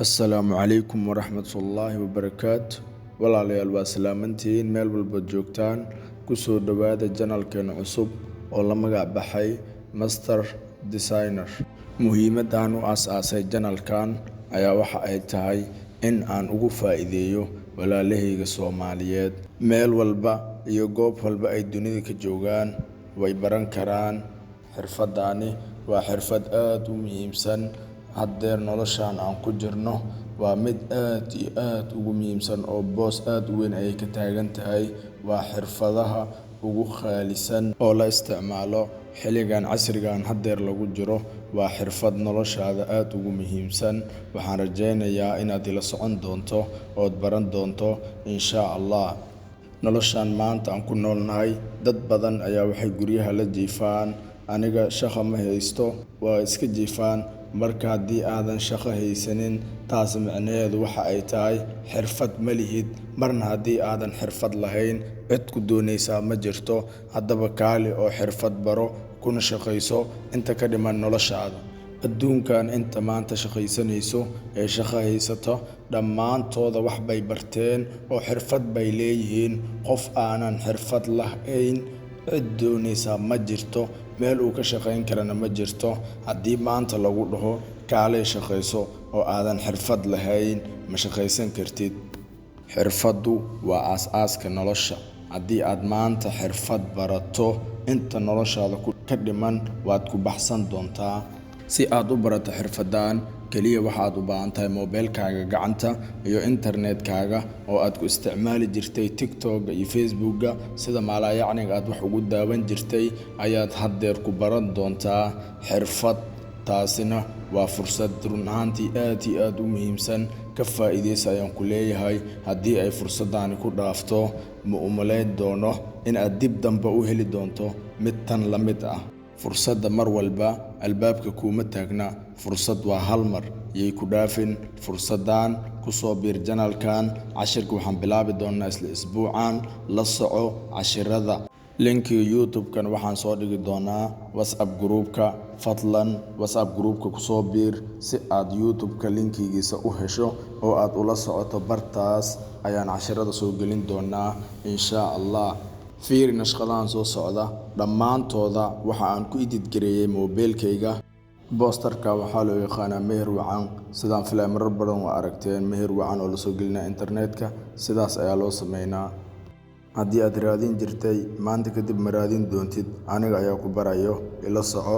Assalaamu calaykum waraxmatullaahi wabarakaatu. Walaalayaal waa salaamantihiin meel walba joogtaan. Kusoo dhowaada janalkeena cusub oo la magac baxay Master Designer. Muhiimadaan u aasaasay janalkan ayaa waxa ay tahay in aan ugu faa'iideeyo walaalahayga Soomaaliyeed. Meel walba iyo goob walba ay dunida ka joogaan way baran karaan. Xirfadaani waa xirfad aad u muhiimsan. Haddeer noloshaan aan ku jirno waa mid aad iyo aad ugu muhiimsan oo boos aad u weyn ay ka taagan tahay. Waa xirfadaha ugu qaalisan oo la isticmaalo xilligan casrigan haddeer lagu jiro. Waa xirfad noloshaada aad ugu muhiimsan. Waxaan rajaynayaa inaad ila socon doonto ood baran doonto insha Allah. Noloshaan maanta aan ku noolnahay dad badan ayaa waxay guryaha la jiifaan. Aniga shaqo ma haysto, waa iska jiifaan. Marka haddii aadan shaqo haysanin, taas macnaheedu waxa ay tahay xirfad ma lihid. Marna haddii aadan xirfad lahayn, cid ku doonaysaa ma jirto. Haddaba kaali oo xirfad baro, kuna shaqayso inta ka dhiman noloshaada. Adduunkan inta maanta shaqaysanayso ee shaqo haysato dhammaantooda wax bay barteen oo xirfad bay leeyihiin. Qof aanan xirfad lahayn cid doonaysaa ma jirto, meel uu ka shaqayn karana ma jirto. Haddii maanta lagu dhaho kaalay shaqayso oo aadan xirfad lahayn, ma shaqaysan kartid. Xirfaddu waa aasaaska nolosha. Haddii aad maanta xirfad barato, inta noloshaada ka dhiman waad ku baxsan doontaa. Si aad u barato xirfaddan, kaliya waxaad u baahan tahay moobilkaaga gacanta iyo internetkaaga oo aad ku isticmaali jirtay TikTok iyo Facebook sida maalayacniga aad wax ugu daawan jirtay ayaad haddeer ku baran doontaa xirfad. Taasina waa fursad run ahaantii aad iyo aad u muhiimsan. Ka faa'iidaysa ayaan ku leeyahay. Haddii ay fursaddaani ku dhaafto, ma u malayn doono in aad dib dambe u heli doonto mid tan la mid ah. Fursadda mar walba albaabka kuuma taagna. Fursad waa hal mar, yay ku dhaafin fursaddan. Ku soo biir janalkan. Cashirka waxaan bilaabi doonaa isla isbuucan. La soco cashirada. Linkiga YouTube-kan waxaan soo dhigi doonaa WhatsApp groupka. Fadlan WhatsApp groupka ku soo biir si aad YouTube-ka linkigiisa u hesho oo aad ula socoto. Bartaas ayaan cashirada soo gelin doonaa insha Allah. Fiiri nashqadahan soo socda dhammaantooda waxa aan ku edit gareeyay moobilkayga. Boosterka waxaa loo yaqaanaa meher wacan. Sidaan filay marar badan waa aragteen meher wacan oo la soo gelinaa internetka. Sidaas ayaa loo sameynaa. Haddii aad raadin jirtay, maanta kadib ma raadin doontid. Aniga ayaa ku barayo, ila soco.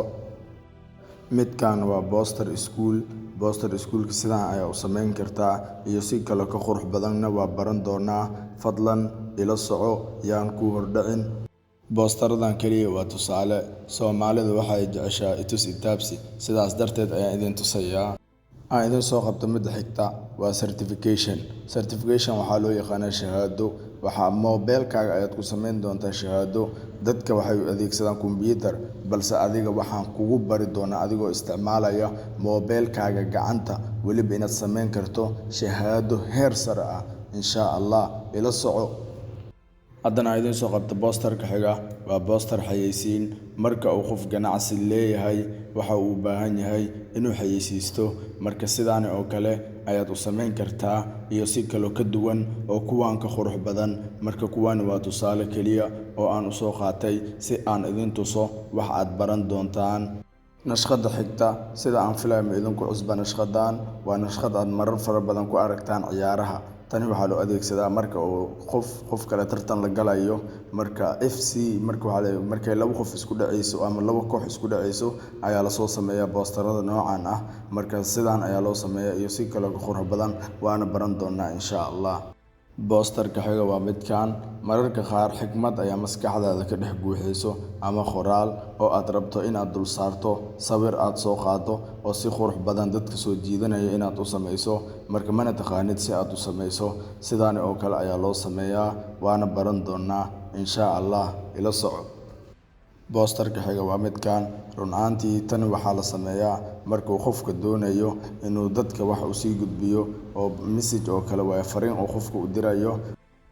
Midkan waa Booster School. Booster Schoolka sidaan ayaa u samayn kartaa iyo si kale ka qurux badanna waa baran doonaa. Fadlan ila soco yaan ku hordhicin. Boostaradan kaliya waa tusaale. Soomaalidu waxay jeceshaa itus itaabsi. Sidaas darteed ayaan idin tusayaa. Aan idin soo qabto midda xigta waa certification. Certification waxaa loo yaqaanaa shahaado. Waxaa moobilkaaga ayaad ku samayn doontaa shahaado. Dadka waxay u adeegsadaan kombiyuutar, balse adiga waxaan kugu bari doonaa adigoo isticmaalaya moobilkaaga gacanta weliba inaad samayn karto shahaado heer sare ah insha Allah. Ila soco. Haddana idin soo qabto boosterka xiga waa booster xayeysiin. Marka uu qof ganacsi leeyahay waxa uu u baahan yahay inuu xayeysiisto. Marka sidaan oo kale ayaad u samayn kartaa iyo si kale ka duwan oo kuwaan ka qurux badan. Marka kuwaan waa tusaale kaliya oo aan u soo qaatay si aan idin tuso wax aad baran doontaan. Nashqada xigta sida aan filayo idinku cusba nashqadan waa nashqad aad marar fara badan ku aragtaan ciyaaraha. Tani waxaa loo adeegsadaa marka uu qof kale tartan la galayo. Marka FC markay laba qof isku dhacayso ama laba koox isku dhacayso ayaa la soo sameeyaa boosterada noocan ah. Marka sidaan ayaa loo sameeyaa iyo si kale qurux badan waana baran doonaa insha Allah. Boosterka xiga waa midkan. Mararka qaar xikmad ayaa maskaxdaada ka dhex buuxayso ama qoraal oo aad rabto inaad dul saarto sawir aad soo qaado oo si qurux badan dadka soo jiidanaya inaad u samayso. Marka mana taqaanid si aad u samayso. Sidaan oo kale ayaa loo sameeyaa waana baran doonaa insha Allah. Ila soco. Boosterka xiga waa midkan. Run ahaantii tan waxaa la sameeyaa markuu qofka doonayo inuu dadka wax u sii gudbiyo oo message oo kale waa fariin oo qofka u dirayo.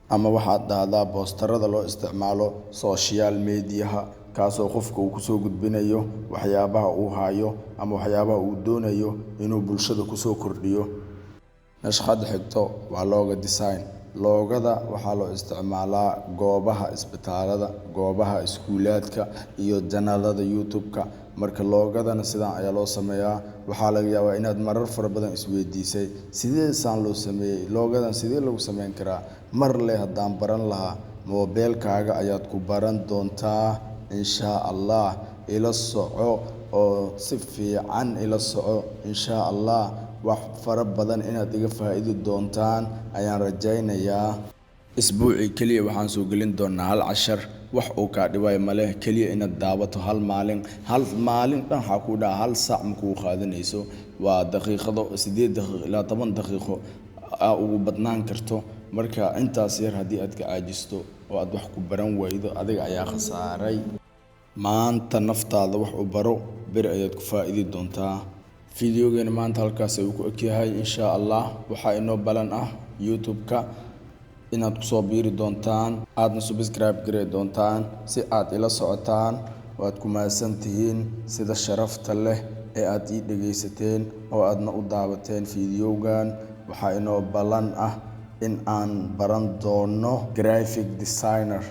Ama waxaad dhahdaa boosterada loo isticmaalo social media kaasoo qofka uu ku soo gudbinayo waxyaabaha uu hayo ama waxyaabaha uu doonayo inuu bulshada ku soo kordhiyo. nashqad xigto waa looga design. Loogada waxaa loo isticmaalaa goobaha isbitaalada, goobaha iskuulaadka iyo janaalada YouTube-ka. Marka loogadana sidaan ayaa loo sameeyaa. Waxaa laga yaabaa inaad marar fara badan isweydiisay sidee saan loo sameeyay, loogadan sidee lagu sameyn karaa. Mar le haddaan baran lahaa moobeelkaaga ayaad ku baran doontaa insha Allah. Ila soco oo si fiican ila soco insha Allah. wax fara badan inaad iga faa'iidi doontaan ayaan rajaynayaa. Isbuucii kaliya waxaan soo gelin doonaa hal cashar. wax uu ka dhibay male kaliya inaad daawato hal maalin dhan waxa ku dhaca hal saac ma ku qaadanayso. waa daqiiqado 8 daqiiqo ilaa 10 daqiiqo ugu badnaan karto. marka intaas yar haddii aad ka caajisto oo aad wax ku baran waydo adiga ayaa khasaaray. maanta naftaada wax u baro bir ayaad ku faa'iidi doontaa. fiidiyogeena maanta halkaas ayuu ku egyahay insha Allah. waxaa inoo balan ah YouTube-ka inaad ku soo biiri doontaan, aadna subscribe garee doontaan si aad ila socotaan. waad ku mahadsantihiin sida sharafta leh ee aad ii dhagaysateen oo aadna u daawateen fiidiyowgan. waxaa inoo balan ah in aan baran doono graphic designer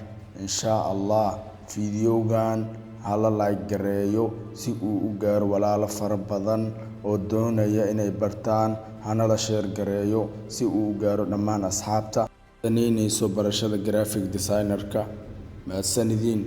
insha Allah. fiidiyowgan hala like gareeyo si uu u gaaro walaalo fara badan oo doonaya inay bartaan. hana la share gareeyo si uu u gaaro dhammaan asxaabta danaynayso barashada graphic designer-ka. mahadsanidin.